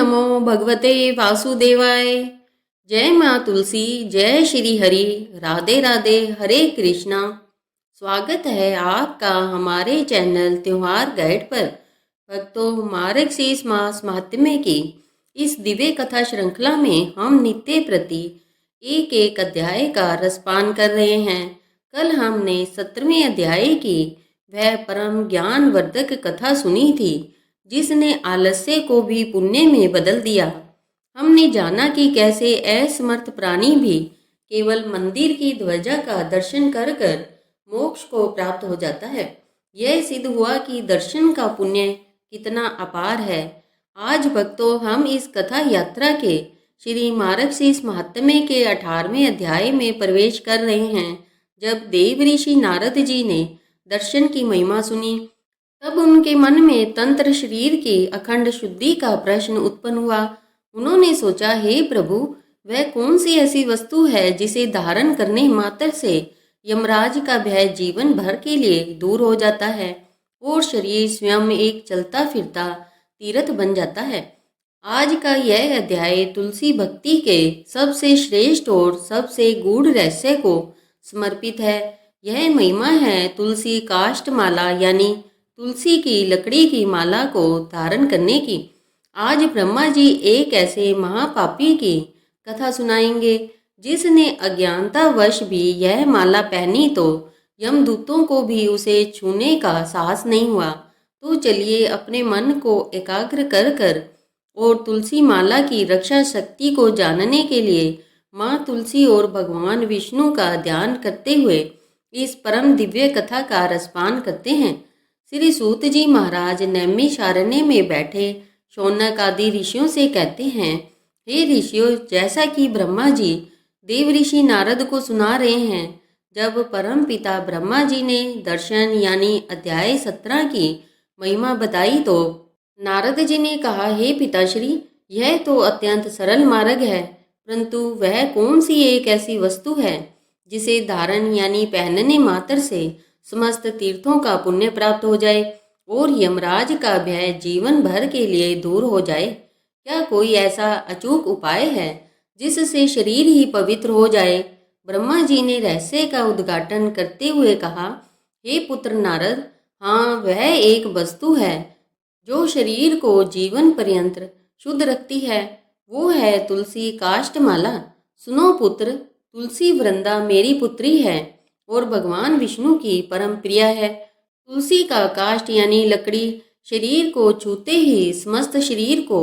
नमो भगवते वासुदेवाय। जय माँ तुलसी, जय श्री हरि। राधे राधे, हरे कृष्णा। स्वागत है आपका हमारे चैनल त्योहार गाइड पर। भक्तों, मार्गशीर्ष मास महात्म्य की इस दिव्य कथा श्रृंखला में हम नित्य प्रति एक एक अध्याय का रसपान कर रहे हैं। कल हमने 17वें अध्याय की वह परम ज्ञानवर्धक कथा सुनी थी जिसने आलस्य को भी पुण्य में बदल दिया। हमने जाना कि कैसे असमर्थ प्राणी भी केवल मंदिर की ध्वजा का दर्शन कर कर मोक्ष को प्राप्त हो जाता है। यह सिद्ध हुआ कि दर्शन का पुण्य कितना अपार है। आज भक्तों, हम इस कथा यात्रा के श्री मार्गशीर्ष महात्म्य के 18वें अध्याय में प्रवेश कर रहे हैं। जब देव ऋषि नारद जी ने दर्शन की महिमा सुनी, तब उनके मन में तंत्र शरीर की अखंड शुद्धि का प्रश्न उत्पन्न हुआ। उन्होंने सोचा, हे प्रभु, वह कौन सी ऐसी वस्तु है जिसे धारण करने मात्र से यमराज का भय जीवन भर के लिए दूर हो जाता है और शरीर स्वयं एक चलता फिरता तीर्थ बन जाता है। आज का यह अध्याय तुलसी भक्ति के सबसे श्रेष्ठ और सबसे गूढ़ रहस्य को समर्पित है। यह महिमा है तुलसी काष्ठमाला यानी तुलसी की लकड़ी की माला को धारण करने की। आज ब्रह्मा जी एक ऐसे महापापी की कथा सुनाएंगे जिसने अज्ञानतावश भी यह माला पहनी तो यमदूतों को भी उसे छूने का साहस नहीं हुआ। तो चलिए अपने मन को एकाग्र कर कर और तुलसी माला की रक्षा शक्ति को जानने के लिए माँ तुलसी और भगवान विष्णु का ध्यान करते हुए इस परम दिव्य कथा का रसपान करते हैं। श्री सूत जी महाराज नैमिषारण्य में बैठे शौनक आदि ऋषियों से कहते हैं, हे ऋषियों, जैसा कि ब्रह्मा जी देव ऋषि नारद को सुना रहे हैं, जब परम पिता ब्रह्मा जी ने दर्शन यानी अध्याय 17 की महिमा बताई तो नारद जी ने कहा, हे पिताश्री, यह तो अत्यंत सरल मार्ग है, परंतु वह कौन सी एक ऐसी वस्तु है जिसे धारण यानी पहनने मात्र से समस्त तीर्थों का पुण्य प्राप्त हो जाए और यमराज का भय जीवन भर के लिए दूर हो जाए? क्या कोई ऐसा अचूक उपाय है जिससे शरीर ही पवित्र हो जाए? ब्रह्मा जी ने रहस्य का उद्घाटन करते हुए कहा, हे पुत्र नारद, हाँ, वह एक वस्तु है जो शरीर को जीवन पर्यंत शुद्ध रखती है। वो है तुलसी काष्ठमाला। सुनो पुत्र, तुलसी वृंदा मेरी पुत्री है और भगवान विष्णु की परम प्रिय है। तुलसी का काष्ठ यानी लकड़ी शरीर को छूते ही समस्त शरीर को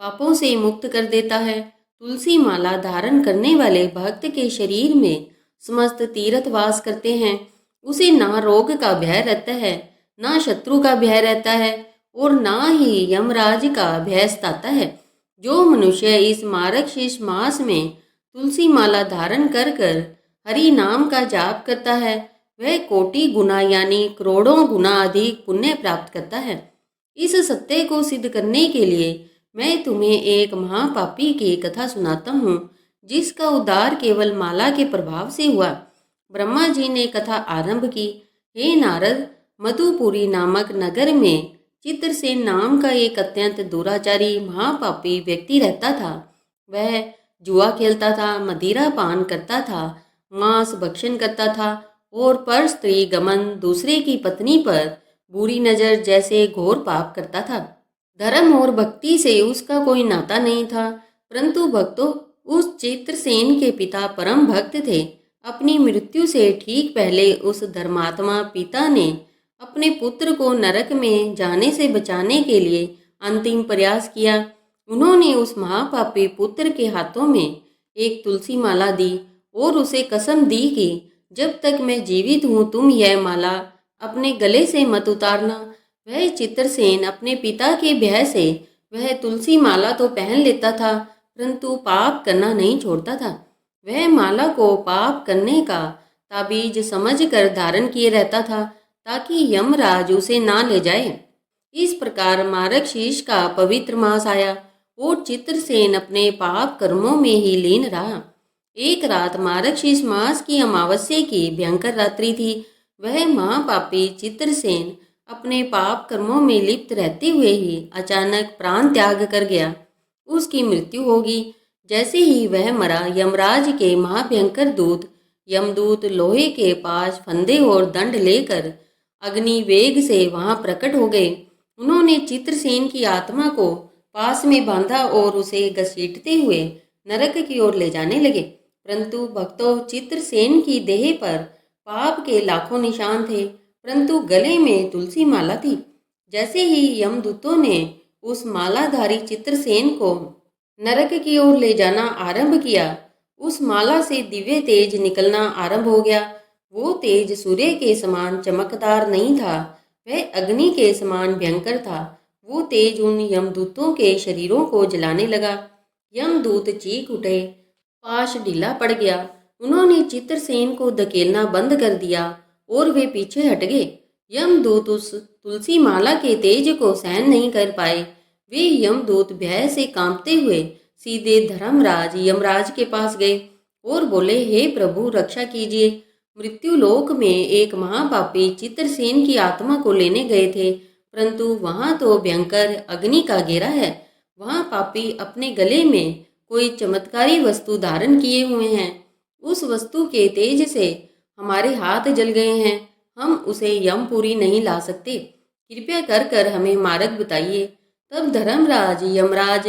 पापों से मुक्त कर देता है। तुलसी माला धारण करने वाले भक्त के शरीर में समस्त तीर्थ वास करते हैं। उसे ना रोग का भय रहता है, ना शत्रु का भय रहता है और ना ही यमराज का भय सताता है। जो मनुष्य इस मार्गशीर्ष मास में तुलसी माला धारण कर कर हरि नाम का जाप करता है, वह कोटि गुना यानी करोड़ों गुना अधिक पुण्य प्राप्त करता है। इस सत्य को सिद्ध करने के लिए मैं तुम्हें एक महापापी की कथा सुनाता हूँ जिसका उद्धार केवल माला के प्रभाव से हुआ। ब्रह्मा जी ने कथा आरंभ की। हे नारद, मधुपुरी नामक नगर में चित्रसेन नाम का एक अत्यंत दुराचारी महापापी व्यक्ति रहता था। वह जुआ खेलता था, मदिरा पान करता था, मांस भक्षण करता था और पर स्त्री गमन, दूसरे की पत्नी पर बुरी नजर जैसे घोर पाप करता था। धर्म और भक्ति से उसका कोई नाता नहीं था, परंतु भक्तों, उस चित्रसेन के पिता परम भक्त थे। अपनी मृत्यु से ठीक पहले उस धर्मात्मा पिता ने अपने पुत्र को नरक में जाने से बचाने के लिए अंतिम प्रयास किया। उन्होंने उस महापापी पुत्र के हाथों में एक तुलसी माला दी और उसे कसम दी कि जब तक मैं जीवित हूँ तुम यह माला अपने गले से मत उतारना। वह चित्रसेन अपने पिता के भय से वह तुलसी माला तो पहन लेता था, परंतु पाप करना नहीं छोड़ता था। वह माला को पाप करने का ताबीज समझकर धारण किए रहता था ताकि यमराज उसे ना ले जाए। इस प्रकार मार्गशीर्ष का पवित्र मास आया और चित्रसेन अपने पाप कर्मों में ही लीन रहा। एक रात मार्गशीर्ष मास की अमावस्या की भयंकर रात्रि थी। वह महापापी चित्रसेन अपने पाप कर्मों में लिप्त रहते हुए ही अचानक प्राण त्याग कर गया। उसकी मृत्यु होगी। जैसे ही वह मरा, यमराज के महाभयंकर दूत यमदूत लोहे के पास फंदे और दंड लेकर अग्नि वेग से वहां प्रकट हो गए। उन्होंने चित्रसेन की आत्मा को पास में बांधा और उसे घसीटते हुए नरक की ओर ले जाने लगे। परंतु भक्तों, चित्रसेन की देह पर पाप के लाखों निशान थे, परंतु गले में तुलसी माला थी। जैसे ही यमदूतों ने उस मालाधारी चित्रसेन को नरक की ओर ले जाना आरंभ किया, उस माला से दिव्य तेज निकलना आरंभ हो गया। वो तेज सूर्य के समान चमकदार नहीं था, वह अग्नि के समान भयंकर था। वो तेज उन यमदूतों के शरीरों को जलाने लगा। यमदूत चीख उठे, पाश ढीला पड़ गया। उन्होंने चित्रसेन को धकेलना बंद कर दिया और वे पीछे हट गए। यमदूत उस तुलसी माला के तेज को सहन नहीं कर पाए। वे यमदूत भय से कांपते हुए सीधे धर्मराज यमराज के पास गए और बोले, हे प्रभु, रक्षा कीजिए। मृत्यु लोक में एक महापापी चित्रसेन की आत्मा को लेने गए थे, परंतु वहां तो भयंकर अग्नि का घेरा है। वहां पापी अपने गले में कोई चमत्कारी वस्तु धारण किए हुए हैं। उस वस्तु के तेज से हमारे हाथ जल गए हैं। हम उसे यमपुरी नहीं ला सकते। कृपया कर कर हमें मार्ग बताइए। तब धर्मराज यमराज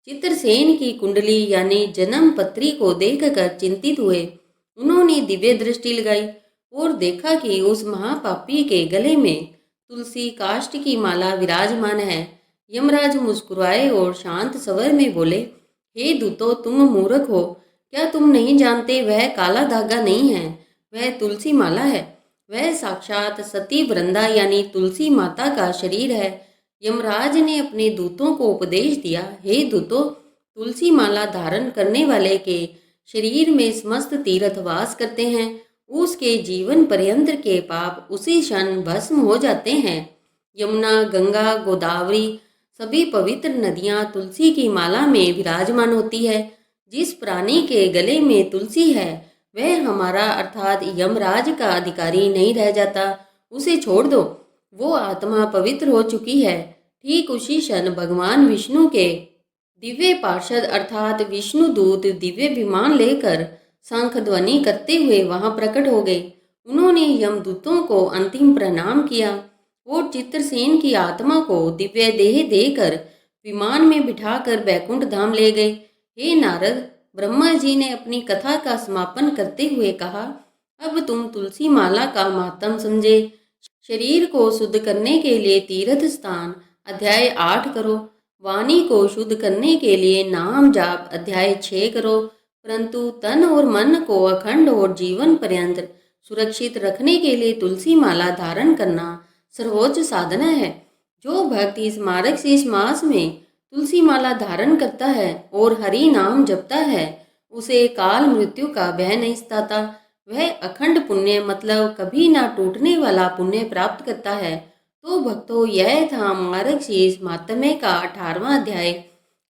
चित्रसेन की कुंडली यानी जन्म पत्री को देखकर चिंतित हुए। उन्होंने दिव्य दृष्टि लगाई और देखा कि उस महापापी के गले में तुलसी काष्ठ की माला विराजमान है। यमराज मुस्कुराए और शांत स्वर में बोले, हे दूतो, तुम मूर्ख हो। क्या तुम नहीं जानते वह काला धागा नहीं है, वह तुलसी माला है। वह साक्षात सती वृंदा यानी तुलसी माता का शरीर है। यमराज ने अपने दूतों को उपदेश दिया, हे दूतो, तुलसी माला धारण करने वाले के शरीर में समस्त तीर्थ वास करते हैं। उसके जीवन पर्यंत के पाप उसी क्षण भस्म हो जाते हैं। यमुना, गंगा, गोदावरी सभी पवित्र नदियां तुलसी की माला में विराजमान होती है। जिस प्राणी के गले में तुलसी है, वह हमारा अर्थात यमराज का अधिकारी नहीं रह जाता। उसे छोड़ दो, वो आत्मा पवित्र हो चुकी है। ठीक उसी क्षण भगवान विष्णु के दिव्य पार्षद अर्थात विष्णु दूत दिव्य विमान लेकर शंख ध्वनि करते हुए वहां प्रकट हो गए। उन्होंने यमदूतों को अंतिम प्रणाम किया और चित्रसेन की आत्मा को दिव्य देह देकर विमान में बिठाकर बैकुंठ धाम ले गए। हे नारद, ब्रह्मा जी ने अपनी कथा का समापन करते हुए कहा, अब तुम तुलसी माला का मातम समझे। शरीर को शुद्ध करने के लिए तीर्थ स्थान अध्याय 8 करो। वाणी को शुद्ध करने के लिए नाम जाप अध्याय 6 करो। परंतु तन और मन को अखंड और जीवन पर्यंत सुरक्षित रखने के लिए तुलसी माला धारण करना सर्वोच्च साधना है। जो भक्त इस मार्ग से इस मास में तुलसी माला धारण करता है और हरि नाम जपता है, उसे काल मृत्यु का भय नहीं सताता। वह अखंड पुण्य मतलब कभी ना टूटने वाला पुण्य प्राप्त करता है। तो भक्तों, यह था मार्गशीर्ष माहात्म्य का 18वां अध्याय।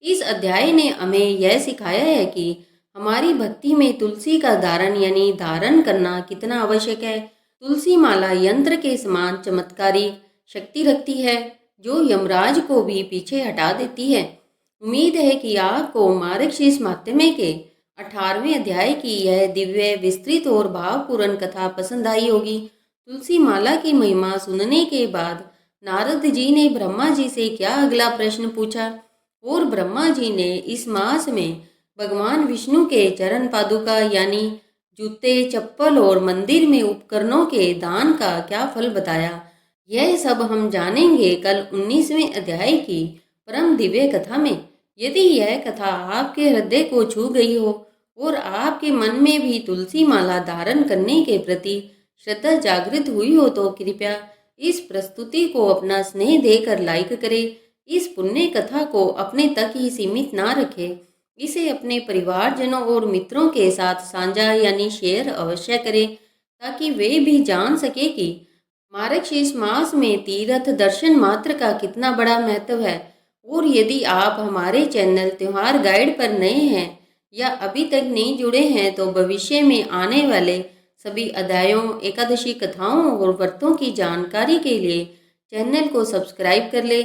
इस अध्याय ने हमें यह सिखाया है कि हमारी भक्ति में तुलसी का धारण यानी धारण करना कितना आवश्यक है। तुलसी माला यंत्र के समान चमत्कारी शक्ति रखती है, जो यमराज को भी पीछे हटा देती है। उम्मीद है कि आपको मार्गशीर्ष माहात्म्य के 18वें अध्याय की यह दिव्य, विस्तृत और भावपूर्ण कथा पसंद आई होगी। तुलसी माला की महिमा सुनने के बाद नारद जी ने ब्रह्मा जी से क्या अगला प्रश्न पूछा और ब्रह्मा जी ने इस मास में भगवान विष्णु के चरण पादुका यानी जूते, चप्पल और मंदिर में उपकरणों के दान का क्या फल बताया, यह सब हम जानेंगे कल 19वें अध्याय की परम दिव्य कथा में। यदि यह कथा आपके हृदय को छू गई हो और आपके मन में भी तुलसी माला धारण करने के प्रति श्रद्धा जागृत हुई हो, तो कृपया इस प्रस्तुति को अपना स्नेह देकर लाइक करें। इस पुण्य कथा को अपने तक ही सीमित ना रखें। इसे अपने परिवारजनों और मित्रों के साथ साझा यानी शेयर अवश्य करें, ताकि वे भी जान सके कि मार्गशीर्ष मास में तीर्थ दर्शन मात्र का कितना बड़ा महत्व है। और यदि आप हमारे चैनल त्योहार गाइड पर नए हैं या अभी तक नहीं जुड़े हैं, तो भविष्य में आने वाले सभी अध्यायों, एकादशी कथाओं और व्रतों की जानकारी के लिए चैनल को सब्सक्राइब कर ले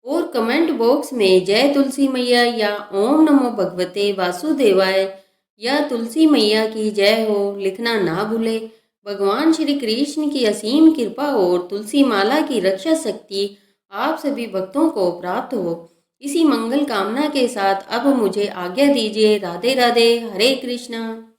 और कमेंट बॉक्स में जय तुलसी मैया या ओम नमो भगवते वासुदेवाय या तुलसी मैया की जय हो लिखना ना भूले। भगवान श्री कृष्ण की असीम कृपा और तुलसी माला की रक्षा शक्ति आप सभी भक्तों को प्राप्त हो। इसी मंगल कामना के साथ अब मुझे आज्ञा दीजिए। राधे राधे, हरे कृष्णा।